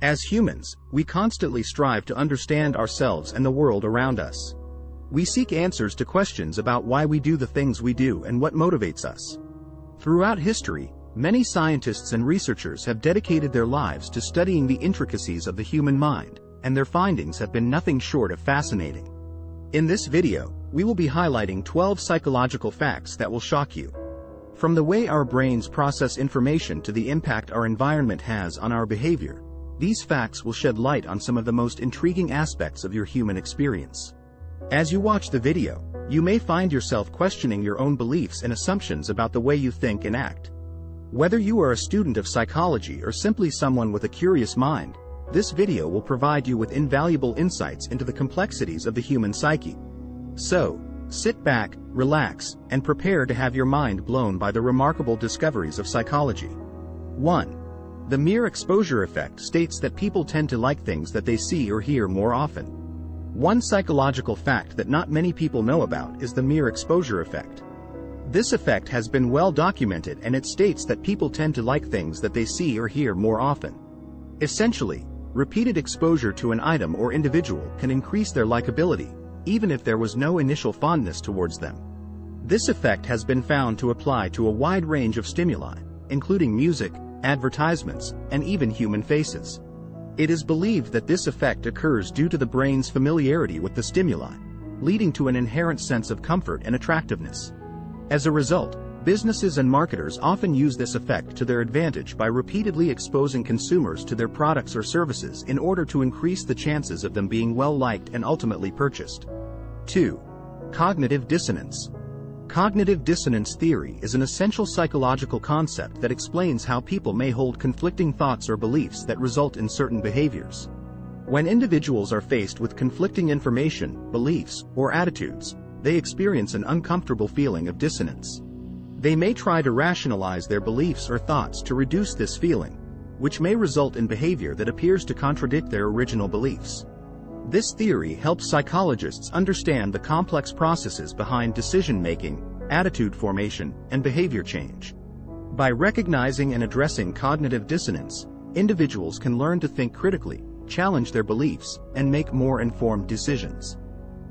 As humans, we constantly strive to understand ourselves and the world around us. We seek answers to questions about why we do the things we do and what motivates us. Throughout history, many scientists and researchers have dedicated their lives to studying the intricacies of the human mind, and their findings have been nothing short of fascinating. In this video, we will be highlighting 12 psychological facts that will shock you. From the way our brains process information to the impact our environment has on our behavior, these facts will shed light on some of the most intriguing aspects of your human experience. As you watch the video, you may find yourself questioning your own beliefs and assumptions about the way you think and act. Whether you are a student of psychology or simply someone with a curious mind, this video will provide you with invaluable insights into the complexities of the human psyche. So, sit back, relax, and prepare to have your mind blown by the remarkable discoveries of psychology. 1. The mere exposure effect states that people tend to like things that they see or hear more often. One psychological fact that not many people know about is the mere exposure effect. This effect has been well documented, and it states that people tend to like things that they see or hear more often. Essentially, repeated exposure to an item or individual can increase their likability, even if there was no initial fondness towards them. This effect has been found to apply to a wide range of stimuli, including music, advertisements, and even human faces. It is believed that this effect occurs due to the brain's familiarity with the stimuli, leading to an inherent sense of comfort and attractiveness. As a result, businesses and marketers often use this effect to their advantage by repeatedly exposing consumers to their products or services in order to increase the chances of them being well-liked and ultimately purchased. 2. Cognitive dissonance. Cognitive dissonance theory is an essential psychological concept that explains how people may hold conflicting thoughts or beliefs that result in certain behaviors. When individuals are faced with conflicting information, beliefs, or attitudes, they experience an uncomfortable feeling of dissonance. They may try to rationalize their beliefs or thoughts to reduce this feeling, which may result in behavior that appears to contradict their original beliefs. This theory helps psychologists understand the complex processes behind decision-making, attitude formation, and behavior change. By recognizing and addressing cognitive dissonance, individuals can learn to think critically, challenge their beliefs, and make more informed decisions.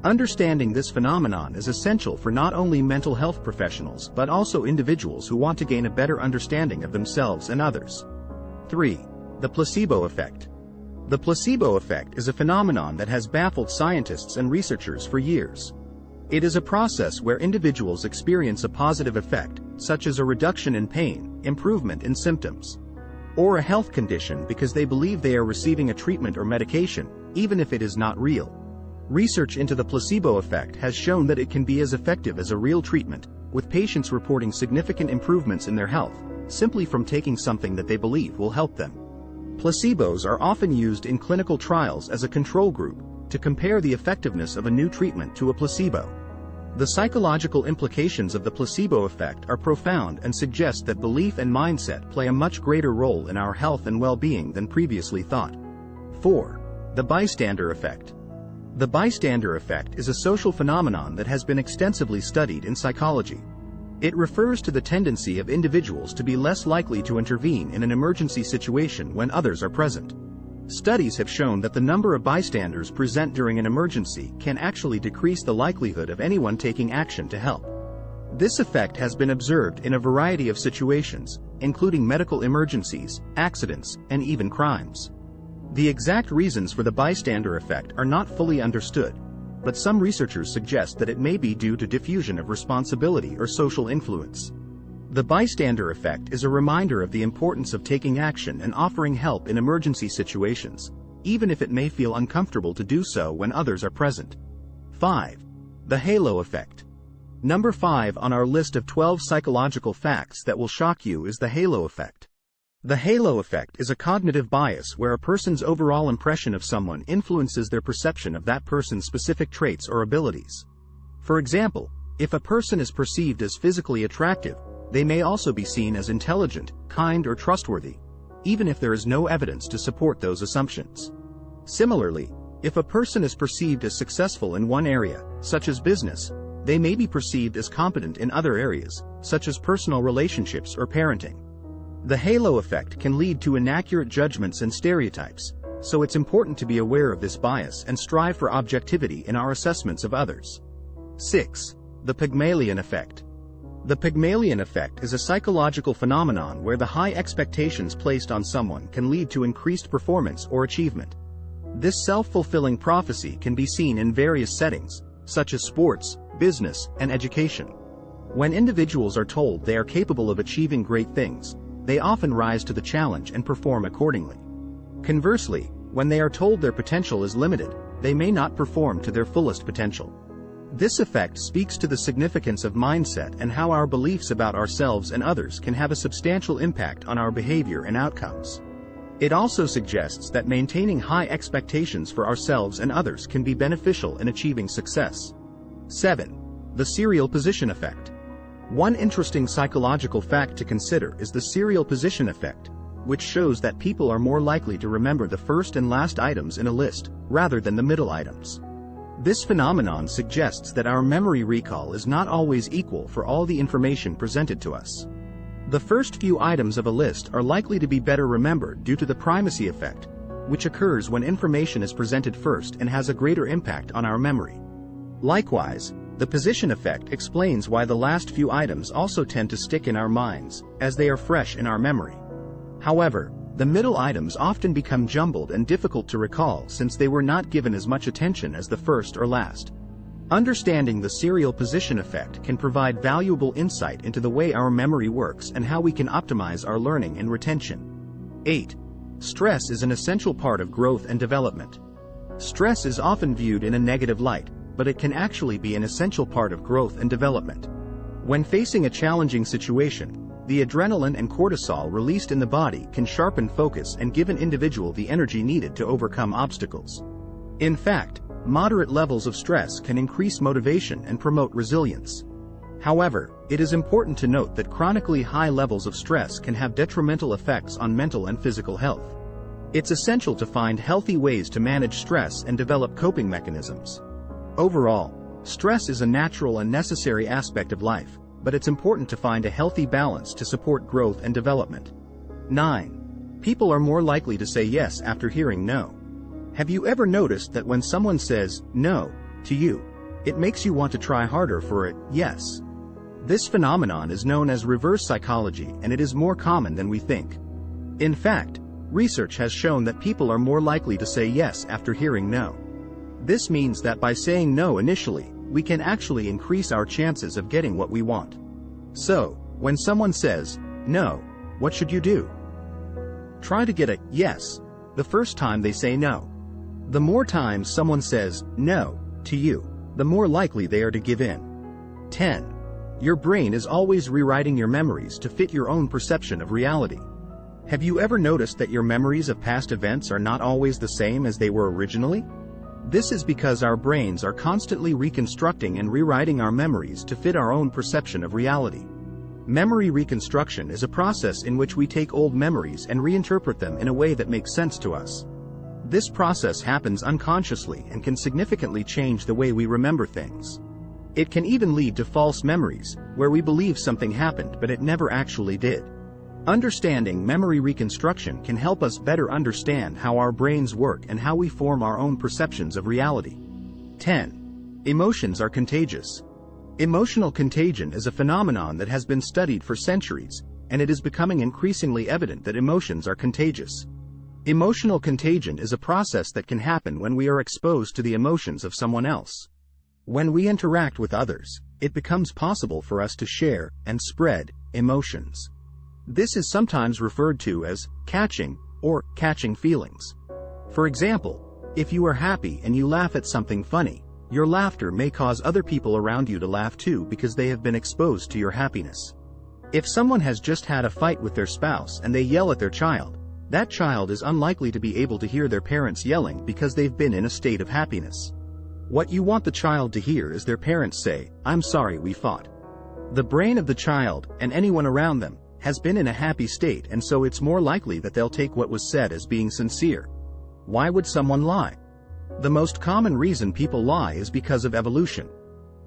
Understanding this phenomenon is essential for not only mental health professionals but also individuals who want to gain a better understanding of themselves and others. 3. The placebo effect. The placebo effect is a phenomenon that has baffled scientists and researchers for years. It is a process where individuals experience a positive effect, such as a reduction in pain, improvement in symptoms, or a health condition because they believe they are receiving a treatment or medication, even if it is not real. Research into the placebo effect has shown that it can be as effective as a real treatment, with patients reporting significant improvements in their health, simply from taking something that they believe will help them. Placebos are often used in clinical trials as a control group, to compare the effectiveness of a new treatment to a placebo. The psychological implications of the placebo effect are profound and suggest that belief and mindset play a much greater role in our health and well-being than previously thought. 4. The bystander effect. The bystander effect is a social phenomenon that has been extensively studied in psychology. It refers to the tendency of individuals to be less likely to intervene in an emergency situation when others are present. Studies have shown that the number of bystanders present during an emergency can actually decrease the likelihood of anyone taking action to help. This effect has been observed in a variety of situations, including medical emergencies, accidents, and even crimes. The exact reasons for the bystander effect are not fully understood, but some researchers suggest that it may be due to diffusion of responsibility or social influence. The bystander effect is a reminder of the importance of taking action and offering help in emergency situations, even if it may feel uncomfortable to do so when others are present. 5. The halo effect. Number 5 on our list of 12 psychological facts that will shock you is the halo effect. The halo effect is a cognitive bias where a person's overall impression of someone influences their perception of that person's specific traits or abilities. For example, if a person is perceived as physically attractive, they may also be seen as intelligent, kind, or trustworthy, even if there is no evidence to support those assumptions. Similarly, if a person is perceived as successful in one area, such as business, they may be perceived as competent in other areas, such as personal relationships or parenting. The halo effect can lead to inaccurate judgments and stereotypes, so it's important to be aware of this bias and strive for objectivity in our assessments of others. 6. The Pygmalion Effect. The Pygmalion Effect is a psychological phenomenon where the high expectations placed on someone can lead to increased performance or achievement. This self-fulfilling prophecy can be seen in various settings, such as sports, business, and education. When individuals are told they are capable of achieving great things, they often rise to the challenge and perform accordingly. Conversely, when they are told their potential is limited, they may not perform to their fullest potential. This effect speaks to the significance of mindset and how our beliefs about ourselves and others can have a substantial impact on our behavior and outcomes. It also suggests that maintaining high expectations for ourselves and others can be beneficial in achieving success. 7. The Serial Position Effect. One interesting psychological fact to consider is the serial position effect, which shows that people are more likely to remember the first and last items in a list, rather than the middle items. This phenomenon suggests that our memory recall is not always equal for all the information presented to us. The first few items of a list are likely to be better remembered due to the primacy effect, which occurs when information is presented first and has a greater impact on our memory. Likewise, the position effect explains why the last few items also tend to stick in our minds, as they are fresh in our memory. However, the middle items often become jumbled and difficult to recall since they were not given as much attention as the first or last. Understanding the serial position effect can provide valuable insight into the way our memory works and how we can optimize our learning and retention. 8. Stress is an essential part of growth and development. Stress is often viewed in a negative light, but it can actually be an essential part of growth and development. When facing a challenging situation, the adrenaline and cortisol released in the body can sharpen focus and give an individual the energy needed to overcome obstacles. In fact, moderate levels of stress can increase motivation and promote resilience. However, it is important to note that chronically high levels of stress can have detrimental effects on mental and physical health. It's essential to find healthy ways to manage stress and develop coping mechanisms. Overall, stress is a natural and necessary aspect of life, but it's important to find a healthy balance to support growth and development. 9. People are more likely to say yes after hearing no. Have you ever noticed that when someone says no to you, it makes you want to try harder for it, yes? This phenomenon is known as reverse psychology, and it is more common than we think. In fact, research has shown that people are more likely to say yes after hearing no. This means that by saying no initially, we can actually increase our chances of getting what we want. So, when someone says no, what should you do? Try to get a yes the first time they say no. The more times someone says no to you, the more likely they are to give in. 10. Your brain is always rewriting your memories to fit your own perception of reality. Have you ever noticed that your memories of past events are not always the same as they were originally? This is because our brains are constantly reconstructing and rewriting our memories to fit our own perception of reality. Memory reconstruction is a process in which we take old memories and reinterpret them in a way that makes sense to us. This process happens unconsciously and can significantly change the way we remember things. It can even lead to false memories, where we believe something happened but it never actually did. Understanding memory reconstruction can help us better understand how our brains work and how we form our own perceptions of reality. 10. Emotions are contagious. Emotional contagion is a phenomenon that has been studied for centuries, and it is becoming increasingly evident that emotions are contagious. Emotional contagion is a process that can happen when we are exposed to the emotions of someone else. When we interact with others, it becomes possible for us to share and spread emotions. This is sometimes referred to as catching or catching feelings. For example, if you are happy and you laugh at something funny, your laughter may cause other people around you to laugh too because they have been exposed to your happiness. If someone has just had a fight with their spouse and they yell at their child, that child is unlikely to be able to hear their parents yelling because they've been in a state of happiness. What you want the child to hear is their parents say, "I'm sorry we fought." The brain of the child, and anyone around them, has been in a happy state, and so it's more likely that they'll take what was said as being sincere. Why would someone lie? The most common reason people lie is because of evolution.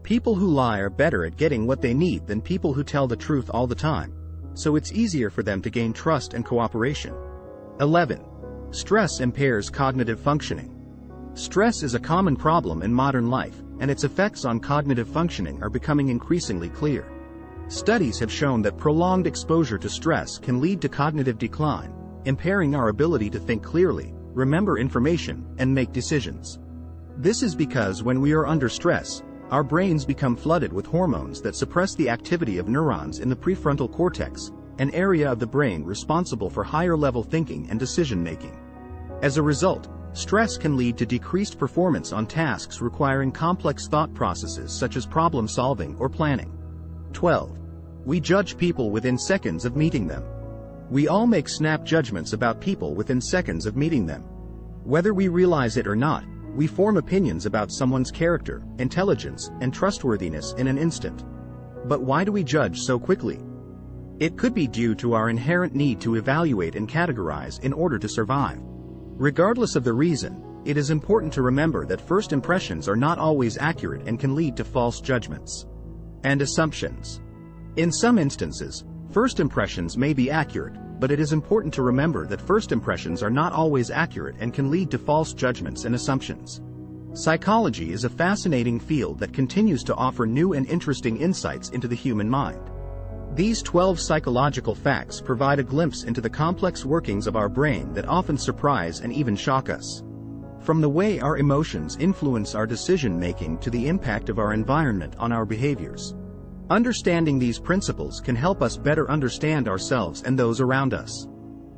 People who lie are better at getting what they need than people who tell the truth all the time, so it's easier for them to gain trust and cooperation. 11. Stress impairs cognitive functioning. Stress is a common problem in modern life, and its effects on cognitive functioning are becoming increasingly clear. Studies have shown that prolonged exposure to stress can lead to cognitive decline, impairing our ability to think clearly, remember information, and make decisions. This is because when we are under stress, our brains become flooded with hormones that suppress the activity of neurons in the prefrontal cortex, an area of the brain responsible for higher-level thinking and decision-making. As a result, stress can lead to decreased performance on tasks requiring complex thought processes such as problem-solving or planning. 12. We judge people within seconds of meeting them. We all make snap judgments about people within seconds of meeting them. Whether we realize it or not, we form opinions about someone's character, intelligence, and trustworthiness in an instant. But why do we judge so quickly? It could be due to our inherent need to evaluate and categorize in order to survive. Regardless of the reason, it is important to remember that first impressions are not always accurate and can lead to false judgments and assumptions. In some instances, first impressions may be accurate, but it is important to remember that first impressions are not always accurate and can lead to false judgments and assumptions. Psychology is a fascinating field that continues to offer new and interesting insights into the human mind. These 12 psychological facts provide a glimpse into the complex workings of our brain that often surprise and even shock us. From the way our emotions influence our decision-making to the impact of our environment on our behaviors. Understanding these principles can help us better understand ourselves and those around us.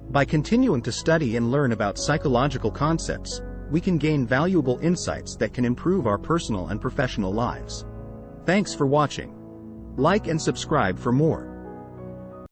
By continuing to study and learn about psychological concepts, we can gain valuable insights that can improve our personal and professional lives. Thanks for watching. Like and subscribe for more.